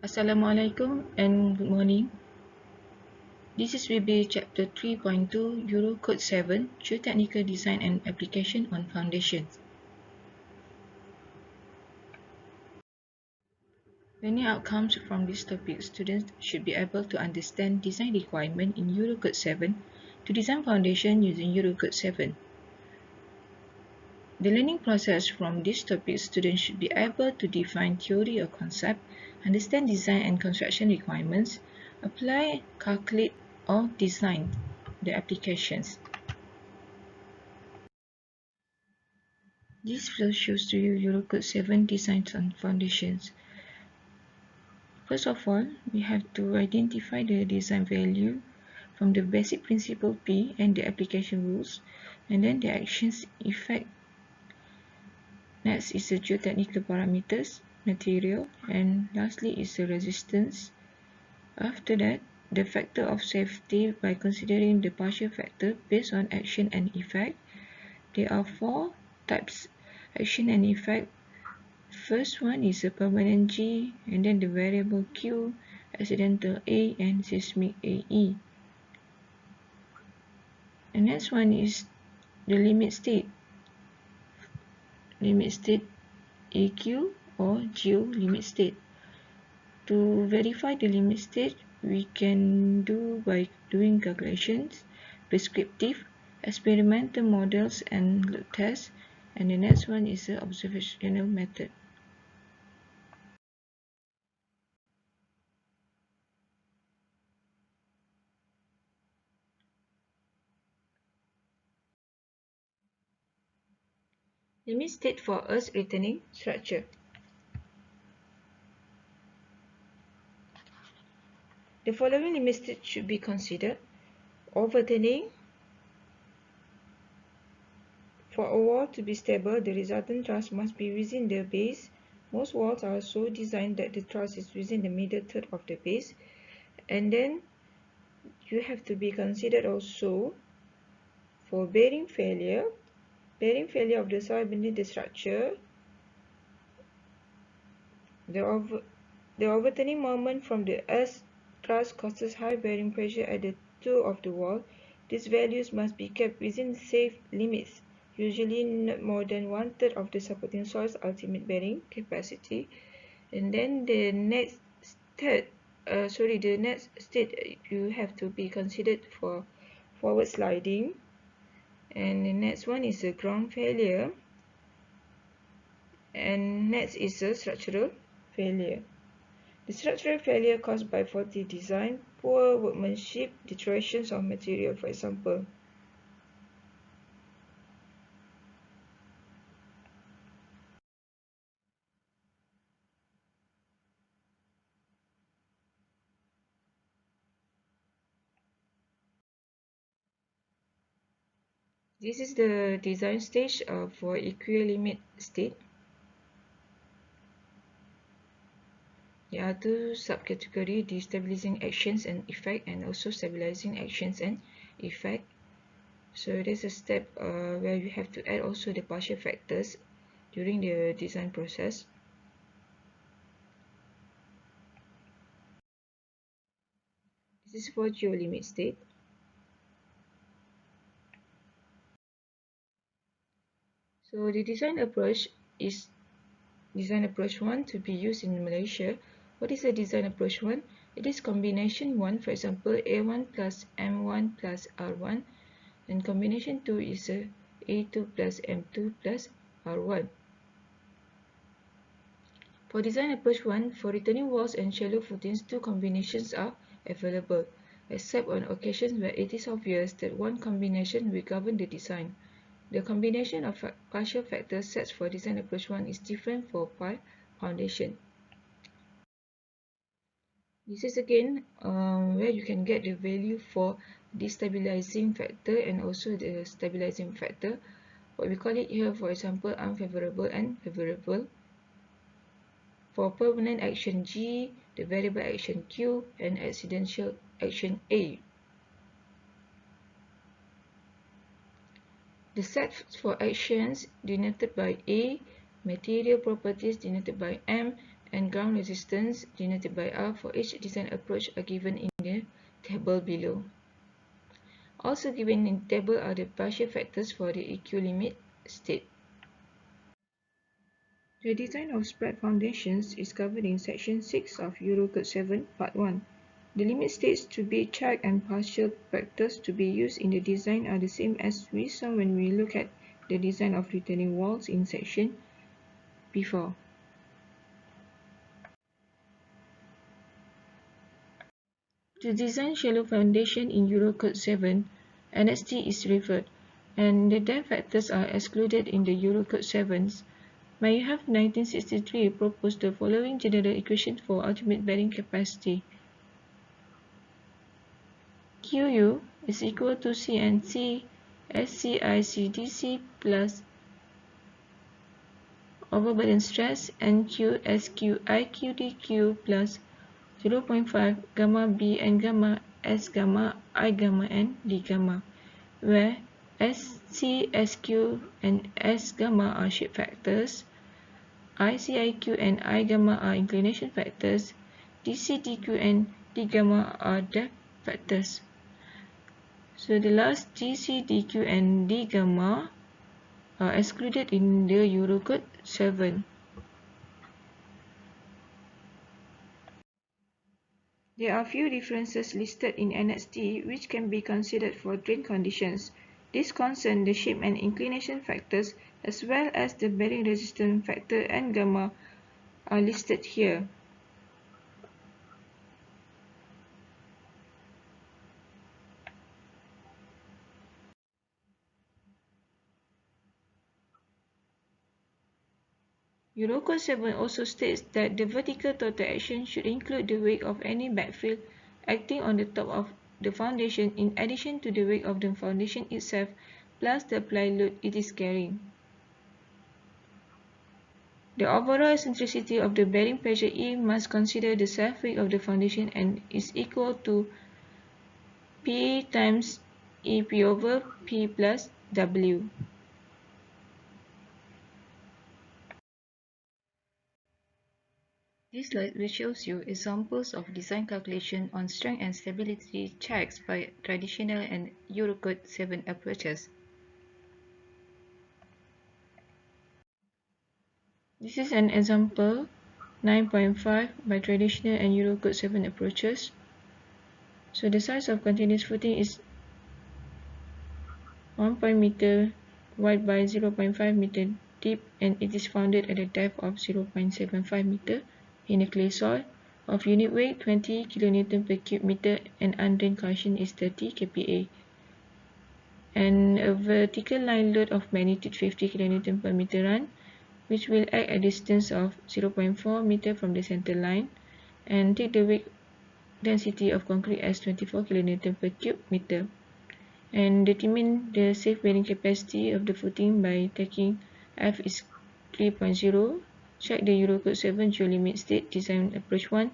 Assalamualaikum and good morning. This is will be chapter 3.2 Euro Code 7 Geotechnical Design and Application on Foundations. Many outcomes from this topic, students should be able to understand design requirement in Euro Code 7 to design foundation using Euro Code 7. The learning process from this topic, students should be able to define theory or concept, understand design and construction requirements, apply, calculate, or design the applications. This flow shows to you Euro Code 7 designs on foundations. First of all, we have to identify the design value from the basic principle P and the application rules, and then the actions effect. Next is the geotechnical parameters, material, and lastly is the resistance. After that, the factor of safety by considering the partial factor based on action and effect. There are four types: action and effect. First one is a permanent G, and then the variable Q, accidental A, and seismic AE. The next one is the limit state AQ or geo limit state. To verify the limit state, we can do by doing calculations, prescriptive, experimental models, and load tests. And the next one is the observational method. Limit state for earth returning structure. The following limit state should be considered. Overturning. For a wall to be stable, the resultant truss must be within the base. Most walls are so designed that the truss is within the middle third of the base. And then you have to be considered also for bearing failure. Bearing failure of the soil beneath the structure. The overturning moment from the earth truss causes high bearing pressure at the toe of the wall. These values must be kept within safe limits, usually not more than 1/3 of the supporting soil's ultimate bearing capacity. And then the next state you have to be considered for forward sliding. And the next one is a ground failure. And next is a structural failure. The structural failure caused by faulty design, poor workmanship, deteriorations of material, for example. This is the design stage for equilimit state. There are two subcategories: destabilizing actions and effect, and also stabilizing actions and effect. So there's a step where you have to add also the partial factors during the design process. This is for geolimit state. So the design approach is design approach 1 to be used in Malaysia. What is the design approach 1? It is combination 1, for example, A1 plus M1 plus R1, and combination 2 is A2 plus M2 plus R1. For design approach 1, for returning walls and shallow footings, two combinations are available, except on occasions where it is obvious that one combination will govern the design. The combination of partial factor sets for design approach 1 is different for pile foundation. This is again where you can get the value for destabilizing factor and also the stabilizing factor. What we call it here, for example, unfavorable and favorable. For permanent action G, the variable action Q, and accidental action A. The sets for actions denoted by A, material properties denoted by M, and ground resistance denoted by R for each design approach are given in the table below. Also given in the table are the partial factors for the equilimit state. The design of spread foundations is covered in section 6 of Eurocode 7 part 1. The limit states to be checked and partial factors to be used in the design are the same as we saw when we look at the design of retaining walls in section before. To design shallow foundation in Eurocode 7, NST is referred, and the depth factors are excluded in the Eurocode 7's. Mayhav 1963 proposed the following general equation for ultimate bearing capacity. QU is equal to CNC SCICDC plus overburden stress NQ SQIQDQ plus 0.5 gamma B and gamma S gamma I gamma and D gamma, where SC, SQ and S gamma are shape factors, ICIQ and I gamma are inclination factors, DCDQ and D gamma are depth factors. So the last DCDQ and D gamma are excluded in the Eurocode 7. There are few differences listed in NXT which can be considered for drain conditions. This concern the shape and inclination factors as well as the bearing resistance factor and gamma are listed here. Eurocode 7 also states that the vertical total action should include the weight of any backfill acting on the top of the foundation in addition to the weight of the foundation itself plus the applied load it is carrying. The overall eccentricity of the bearing pressure E must consider the self-weight of the foundation and is equal to P times EP over P plus W. This slide will shows you examples of design calculation on strength and stability checks by traditional and Eurocode 7 approaches. This is an example 9.5 by traditional and Eurocode 7 approaches. So the size of continuous footing is 1 meter wide by 0.5 meter deep, and it is founded at a depth of 0.75 meter in a clay soil of unit weight 20 kN per cube meter and undrained caution is 30 kPa, and a vertical line load of magnitude 50 kN per meter run, which will act at a distance of 0.4 meter from the center line, and take the weight density of concrete as 24 kN per cube meter, and determine the safe bearing capacity of the footing by taking F is 3.0. Check the Eurocode 7 geolimit state design approach 1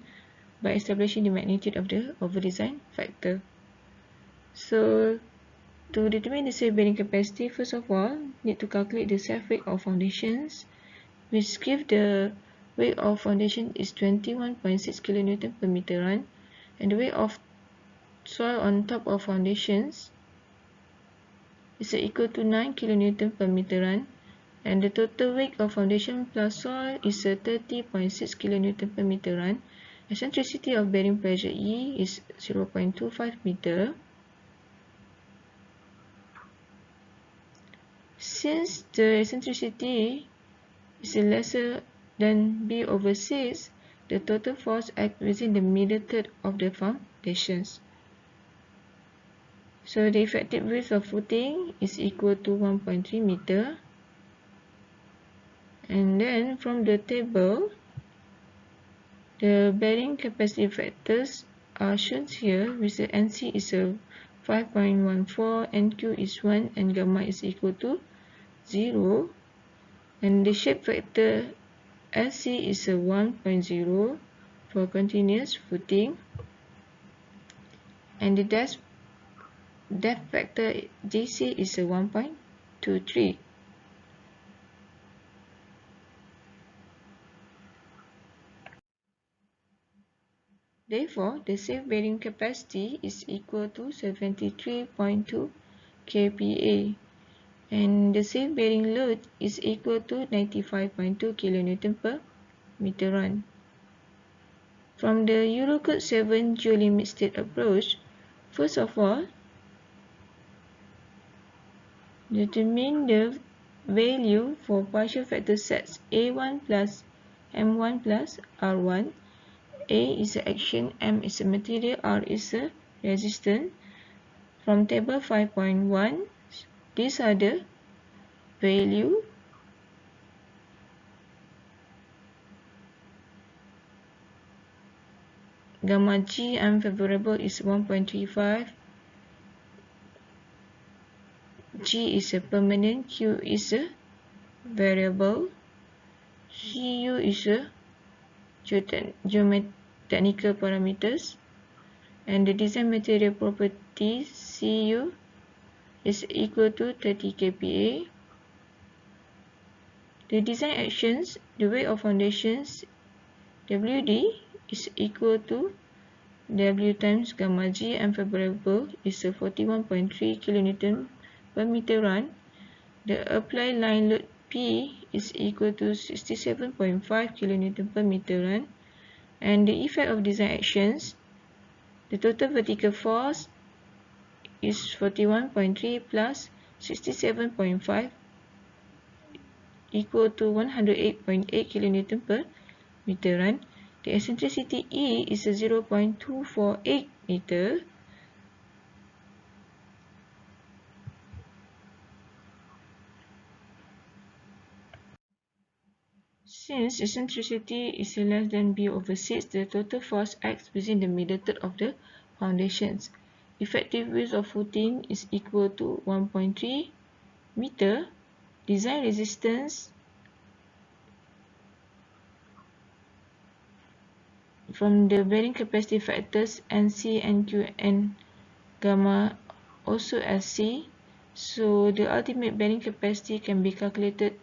by establishing the magnitude of the overdesign factor. So to determine the safe bearing capacity, first of all, need to calculate the self-weight of foundations, which give the weight of foundation is 21.6 kN per meter run, and the weight of soil on top of foundations is equal to 9 kN per meter run, and the total weight of foundation plus soil is 30.6 kN per meter run. Eccentricity of bearing pressure E is 0.25 meter. Since the eccentricity is lesser than B over 6, the total force acts within the middle third of the foundations. So the effective width of footing is equal to 1.3 meter. And then from the table, the bearing capacity factors are shown here, with the NC is a 5.14, NQ is 1, and gamma is equal to 0. And the shape factor SC is a 1.0 for continuous footing. And the depth factor DC is a 1.23. Therefore, the safe bearing capacity is equal to 73.2 kPa and the safe bearing load is equal to 95.2 kN per meter run. From the Eurocode 7 geolimit state approach, first of all, determine the value for partial factor sets A1 plus M1 plus R1. A is the action, M is the material, R is the resistance. From table 5.1, these are the value. Gamma G unfavorable is 1.35. G is a permanent, Q is a variable, Cu is a geotechnical parameters, and the design material property Cu is equal to 30 kPa. The design actions, the weight of foundations, Wd is equal to W times gamma G unfavorable is a 41.3 kN per meter run. The applied line load P is equal to 67.5 kN per meter run. And the effect of design actions, the total vertical force is 41.3 plus 67.5 equal to 108.8 kN per meter run. The eccentricity E is 0.248 meter. Since eccentricity is less than B over 6, the total force acts within the middle third of the foundations. Effective width of footing is equal to 1.3 meter. Design resistance from the bearing capacity factors NC, NQ, and gamma also as C. So the ultimate bearing capacity can be calculated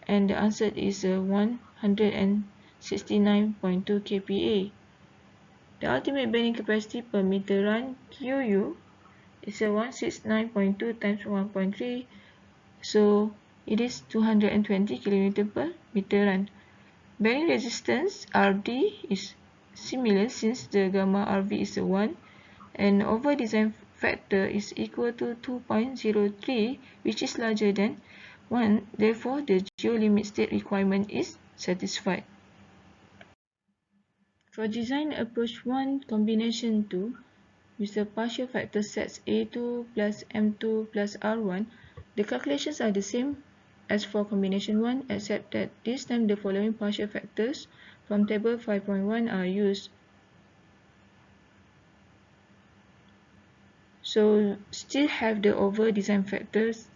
and the answer is 169.2 kPa. The ultimate bearing capacity per meter run QU is 169.2 times 1.3, so it is 220 kN per meter run. Bearing resistance RD is similar since the gamma RV is 1 and over design factor is equal to 2.03, which is larger than 1. Therefore, the geolimit state requirement is satisfied. For design approach 1 combination 2 with the partial factor sets A2 plus M2 plus R1, the calculations are the same as for combination 1 except that this time the following partial factors from table 5.1 are used. So still have the over design factors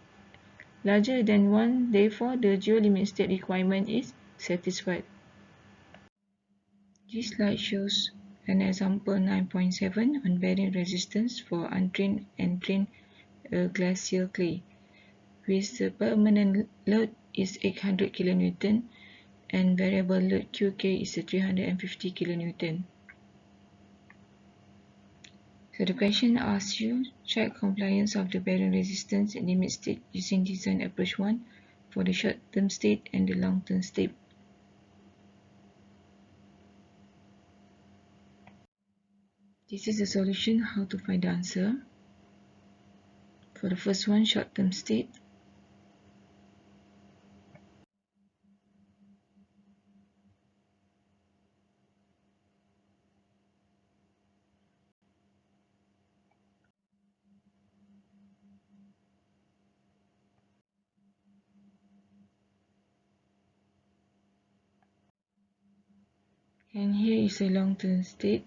larger than 1, therefore the geolimit state requirement is satisfied. This slide shows an example 9.7 on bearing resistance for undrained and drained glacial clay, with the permanent load is 800 kN and variable load QK is 350 kN. So the question asks you, check compliance of the bearing resistance and limit state using design approach 1 for the short-term state and the long-term state. This is the solution, how to find the answer. For the first one, short-term state. And here is a long-term state.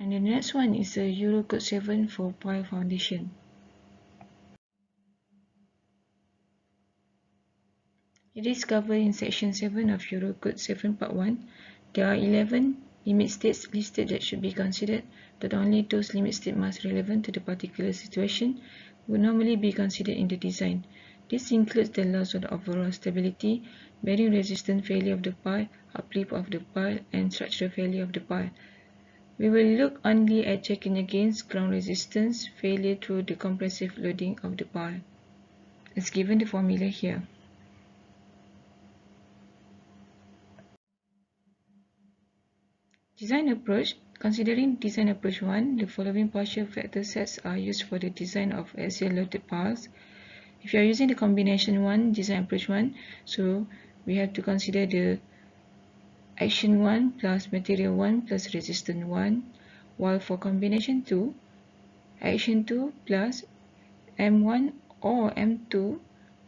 And the next one is a Eurocode 7 for pile foundation. It is covered in Section 7 of Eurocode 7 Part 1. There are 11 limit states listed that should be considered, but only those limit states most relevant to the particular situation would normally be considered in the design. This includes the loss of the overall stability, bearing resistant failure of the pile, uplift of the pile, and structural failure of the pile. We will look only at checking against ground resistance failure through the compressive loading of the pile, as given the formula here. Design approach. Considering design approach 1, the following partial factor sets are used for the design of axial loaded piles. If you are using the combination 1, design approach 1, so we have to consider the action 1 plus material 1 plus resistance 1, while for combination 2, action 2 plus M1 or M2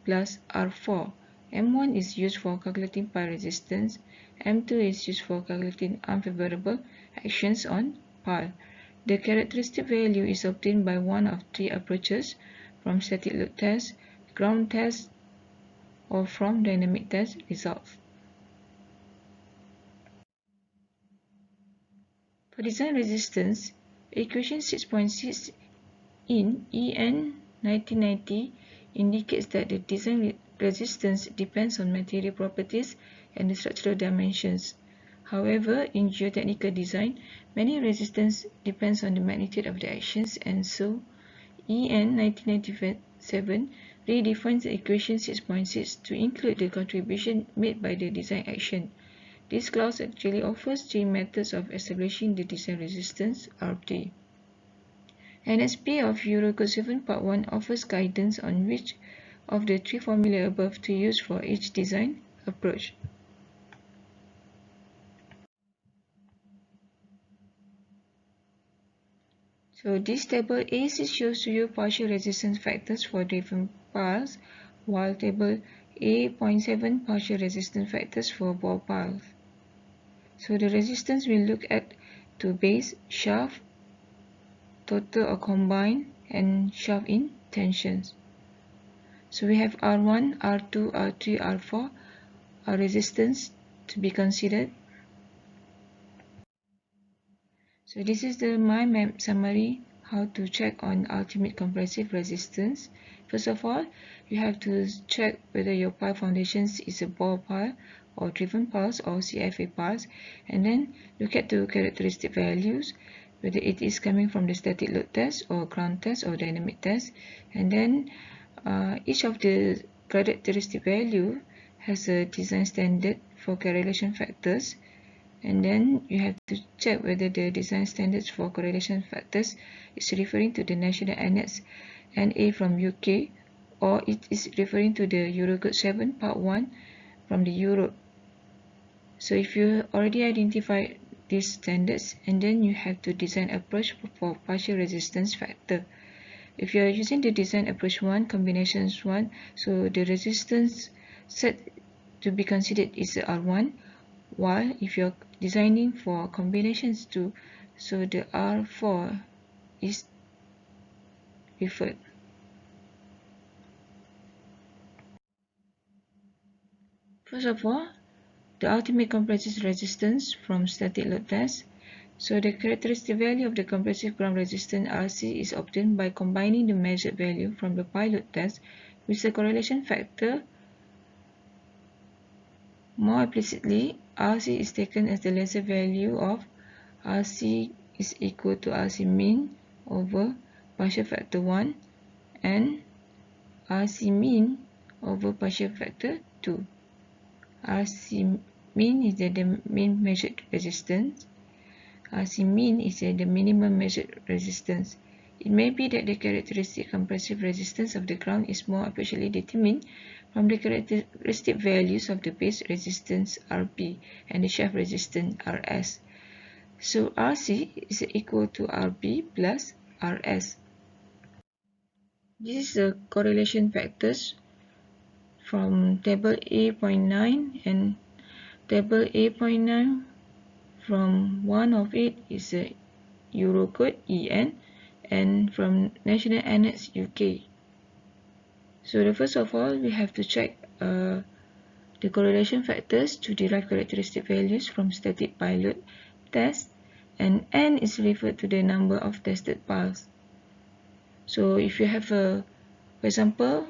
plus R4. M1 is used for calculating pile resistance, M2 is used for calculating unfavorable actions on pile. The characteristic value is obtained by one of three approaches: from static load test, ground test, or from dynamic test results. For design resistance, equation 6.6 in EN 1990 indicates that the design resistance depends on material properties and the structural dimensions. However, in geotechnical design, many resistance depends on the magnitude of the actions, and so EN 1997 redefines the equation 6.6 to include the contribution made by the design action. This clause actually offers three methods of establishing the design resistance, RT. NSP of Eurocode 7 Part 1 offers guidance on which of the three formulae above to use for each design approach. So this table AC shows you partial resistance factors for driven piles, while table A.7 partial resistance factors for ball piles. So the resistance we look at to base, shaft, total or combined, and shaft in tensions. So we have R1, R2, R3, R4 are resistance to be considered. So this is the mind map summary how to check on ultimate compressive resistance. First of all, you have to check whether your pile foundations is a ball pile or driven piles or CFA piles, and then look at the characteristic values, whether it is coming from the static load test or ground test or dynamic test, and then each of the characteristic value has a design standard for correlation factors, and then you have to check whether the design standards for correlation factors is referring to the national annex NA from UK, or it is referring to the Eurocode 7 Part 1 from the Europe. So if you already identified these standards, and then you have to design approach for partial resistance factor. If you are using the design approach 1, combinations 1, so the resistance set to be considered is R1, while if you're designing for combinations 2, so the R4 is referred. First of all, the ultimate compressive resistance from static load test. So the characteristic value of the compressive ground resistance RC is obtained by combining the measured value from the pile load test with the correlation factor. More explicitly, RC is taken as the lesser value of RC is equal to RC mean over partial factor 1 and RC mean over partial factor 2. RC mean is the mean measured resistance. RC mean is the minimum measured resistance. It may be that the characteristic compressive resistance of the ground is more appropriately determined from the characteristic values of the base resistance RB and the shaft resistance RS. So RC is equal to RB plus RS. This is the correlation factors from table A.9, and table A.9 from one of it is a Eurocode EN, and from National Annex UK. So the first of all, we have to check the correlation factors to derive characteristic values from static pilot test, and N is referred to the number of tested piles. So if you have for example,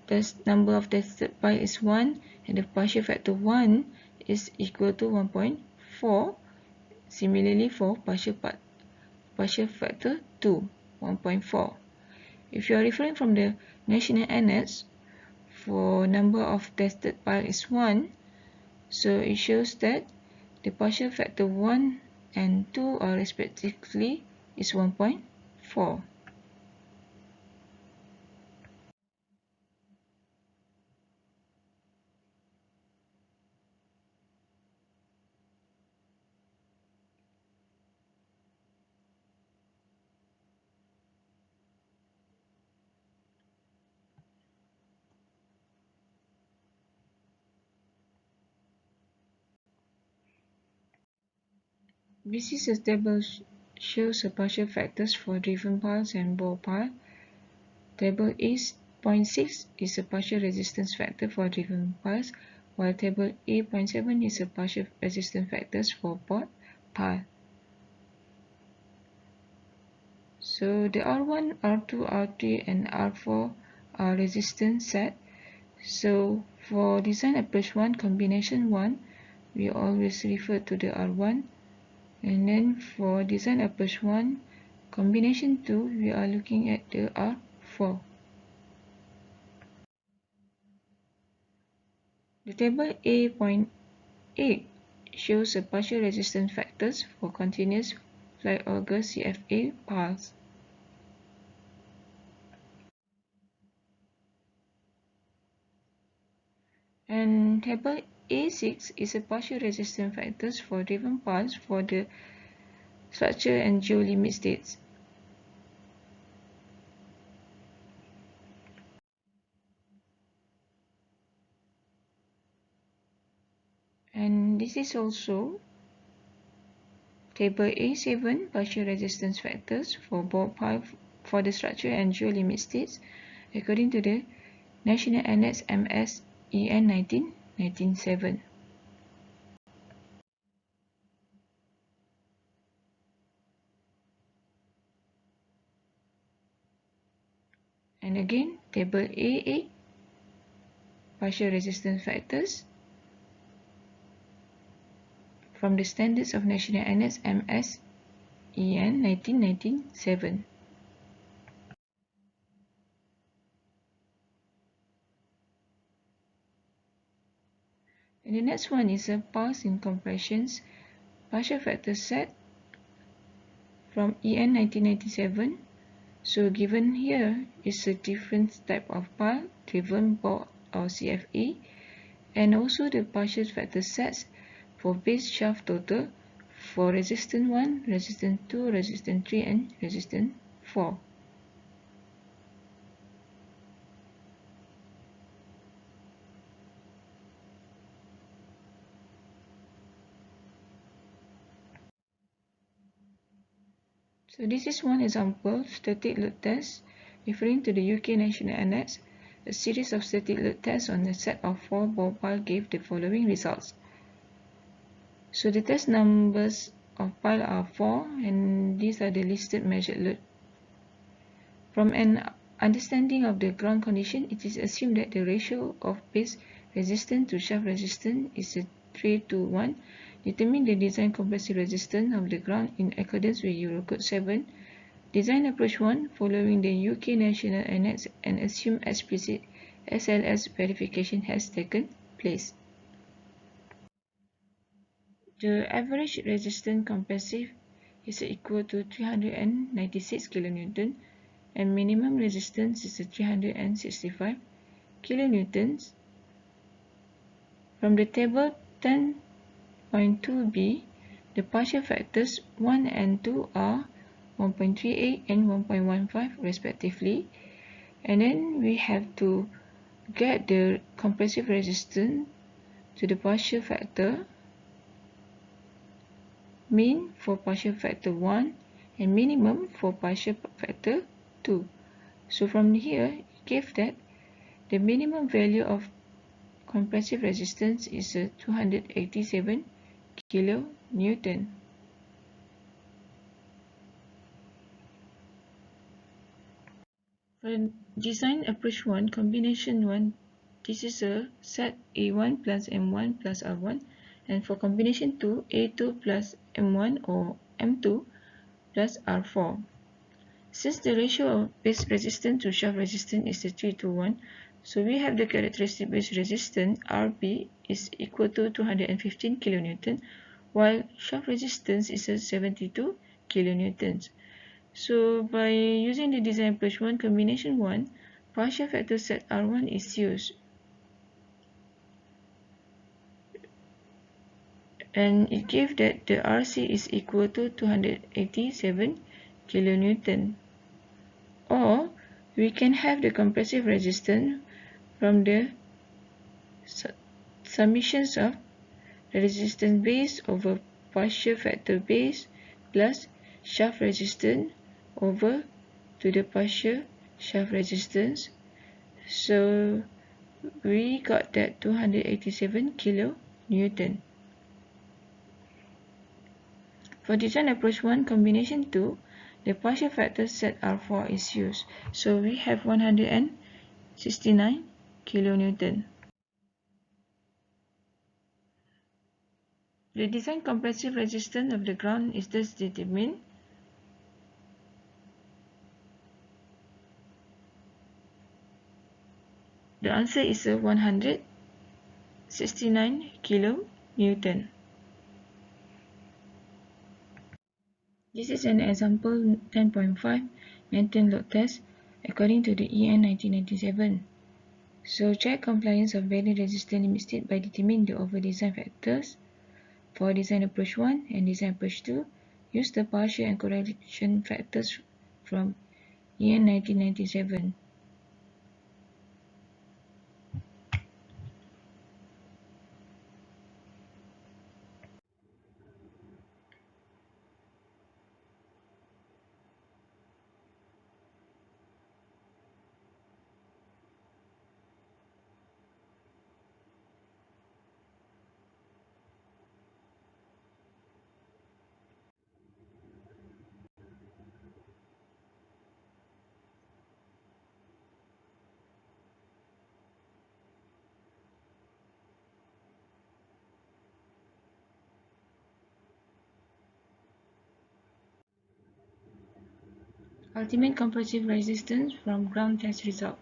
test number of tested pile is 1 and the partial factor 1 is equal to 1.4. Similarly for partial factor 2, 1.4. If you are referring from the national annex, for number of tested pile is 1, so it shows that the partial factor 1 and 2 are respectively is 1.4. This is a table shows the partial factors for driven piles and ball pile. Table A.6 is a partial resistance factor for driven piles, while table A.7 is a partial resistance factors for ball pile. So the R1, R2, R3 and R4 are resistance set. So for design approach 1 combination 1, we always refer to the R1, and then for design approach 1 combination 2, we are looking at the R4. The table A.8 shows the partial resistance factors for continuous fly auger CFA piles. And table A6 is a partial resistance factors for driven piles for the structure and geo-limit states. And this is also table A7 partial resistance factors for ball pile for the structure and geo-limit states according to the National Annex MS EN 1997. And again, table A8 partial resistance factors from the standards of National Annex MS EN 1997. And the next one is a pulse in compressions partial factor set from EN 1997. So given here is a different type of pile, driven ball or CFE, and also the partial factor sets for base shaft total for resistance 1, resistance 2, resistance 3 and resistance 4. So this is one example static load test referring to the UK National Annex. A series of static load tests on a set of 4 ball pile gave the following results. So the test numbers of pile are 4 and these are the listed measured load. From an understanding of the ground condition, it is assumed that the ratio of base resistance to shaft resistance is a 3:1. Determine the design compressive resistance of the ground in accordance with Eurocode 7. Design approach 1 following the UK National Annex and assume explicit SLS verification has taken place. The average resistance compressive is equal to 396 kN and minimum resistance is 365 kN. From the table 10.2b, the partial factors 1 and 2 are 1.38 and 1.15 respectively, and then we have to get the compressive resistance to the partial factor, mean for partial factor 1 and minimum for partial factor 2. So from here, it gave that the minimum value of compressive resistance is 287 kN. For design approach 1, combination 1, this is a set A1 plus M1 plus R1, and for combination 2, A2 plus M1 or M2 plus R4. Since the ratio of base resistance to shaft resistance is 3:1, so we have the characteristic base resistance RB is equal to 215 kN, while shaft resistance is 72 kN. So by using the design approach 1 combination 1, partial factor set R1 is used. And it gives that the RC is equal to 287 kN. Or we can have the compressive resistance from the summations of the resistance base over partial factor base plus shaft resistance over to the partial shaft resistance. So we got that 287 kN. For design approach 1 combination 2, the partial factor set R4 is used. So we have 169 kN. The design compressive resistance of the ground is thus determined. The answer is 169 kN. This is an example 10.5 maintain load test according to the EN 1997. So check compliance of bearing resistance limit state by determining the over design factors. For design approach 1 and design approach 2, use the partial and correlation factors from EN 1997. Ultimate compressive resistance from ground test result.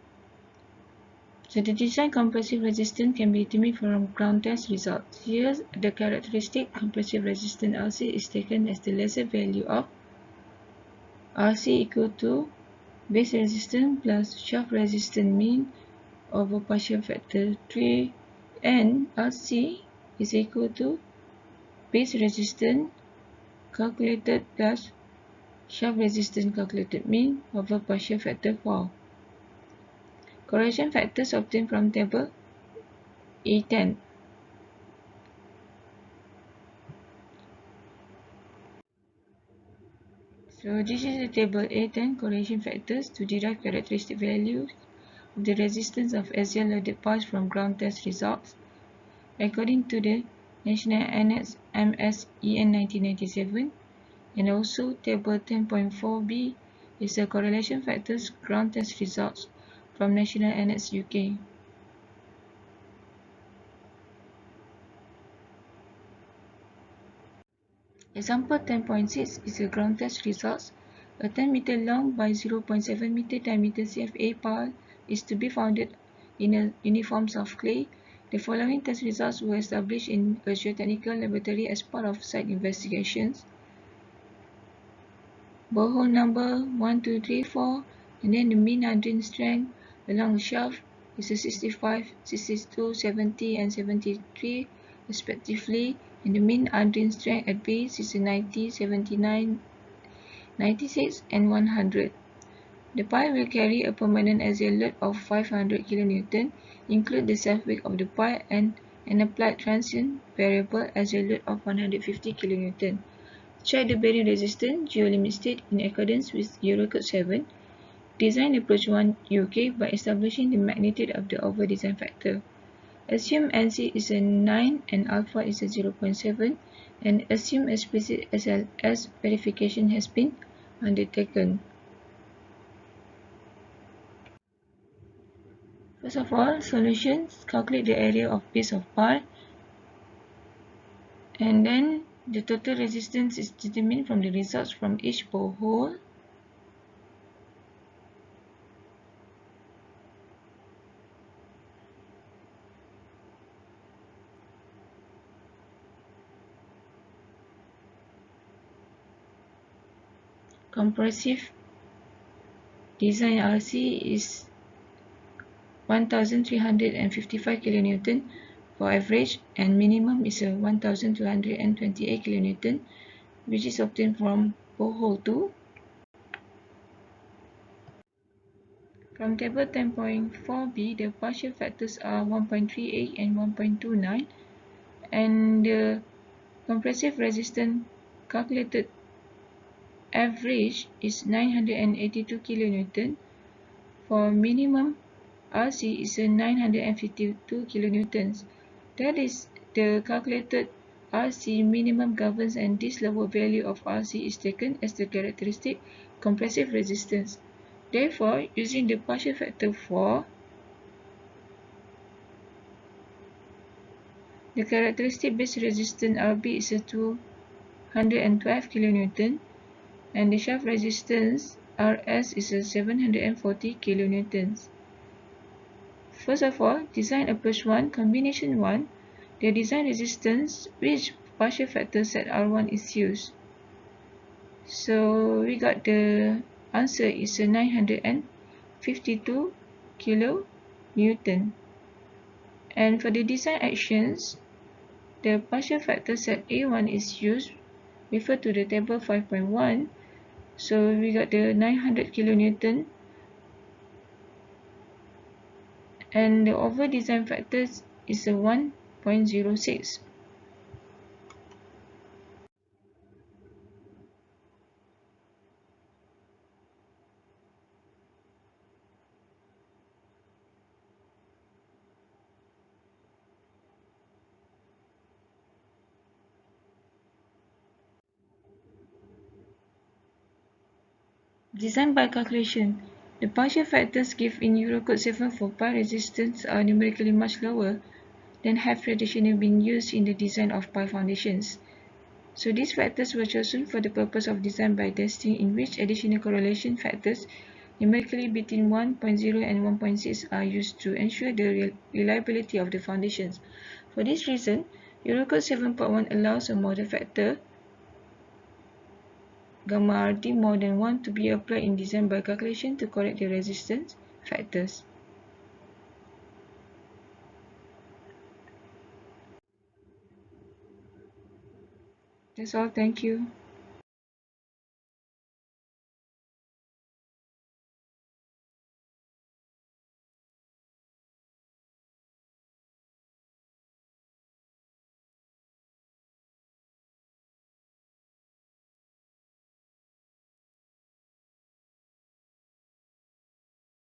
So the design compressive resistance can be determined from ground test results. Here, the characteristic compressive resistance RC is taken as the lesser value of RC equal to base resistance plus shaft resistance mean over partial factor 3, and RC is equal to base resistance calculated plus shaft resistance calculated mean over partial factor 4. Correlation factors obtained from table E10. So this is the table A10 correlation factors to derive characteristic values of the resistance of axial loaded parts from ground test results according to the National Annex MS EN 1997, and also table 10.4b is the correlation factors ground test results from National Annex UK. Example 10.6 is the ground test results. A 10 meter long by 0.7 meter diameter CFA pile is to be founded in a uniform of clay. The following test results were established in a geotechnical laboratory as part of site investigations. Borehole number 1, 2, 3, 4, and then the mean hydrogen strength along the shaft is 65, 62, 70, and 73 respectively, and the mean hydrogen strength at base is 90, 79, 96, and 100. The pile will carry a permanent axial load of 500 kN, include the self-weight of the pile and an applied transient variable axial load of 150 kN. Check the bearing resistance geo-limit state in accordance with Euro Code 7. Design approach 1 UK by establishing the magnitude of the over design factor. Assume NC is a 9 and alpha is a 0.7, and assume explicit SLS verification has been undertaken. First of all, solutions, calculate the area of base of bar, and then the total resistance is determined from the results from each borehole. Compressive design RC is 1355 kN for average, and minimum is 1228 kN, which is obtained from borehole 2. From table 10.4b, the partial factors are 1.38 and 1.29, and the compressive resistance calculated average is 982 kN. For minimum RC is 952 kN. That is, the calculated RC minimum governs, and this lower value of RC is taken as the characteristic compressive resistance. Therefore, using the partial factor 4, the characteristic base resistance RB is 212 kN, and the shaft resistance RS is 740 kN. First of all, design approach 1, combination 1, the design resistance, which partial factor set R1 is used. So we got the answer is 952 kN. And for the design actions, the partial factor set A1 is used, refer to the table 5.1. So we got the 900 kN, and the over design factors is a 1.06. Design by calculation. The partial factors given in Eurocode 7 for pi resistance are numerically much lower than have traditionally been used in the design of pi foundations. So these factors were chosen for the purpose of design by testing, in which additional correlation factors numerically between 1.0 and 1.6 are used to ensure the reliability of the foundations. For this reason, Eurocode 7.1 allows a model factor gamma RT more than 1 to be applied in design by calculation to correct the resistance factors. That's all. Thank you.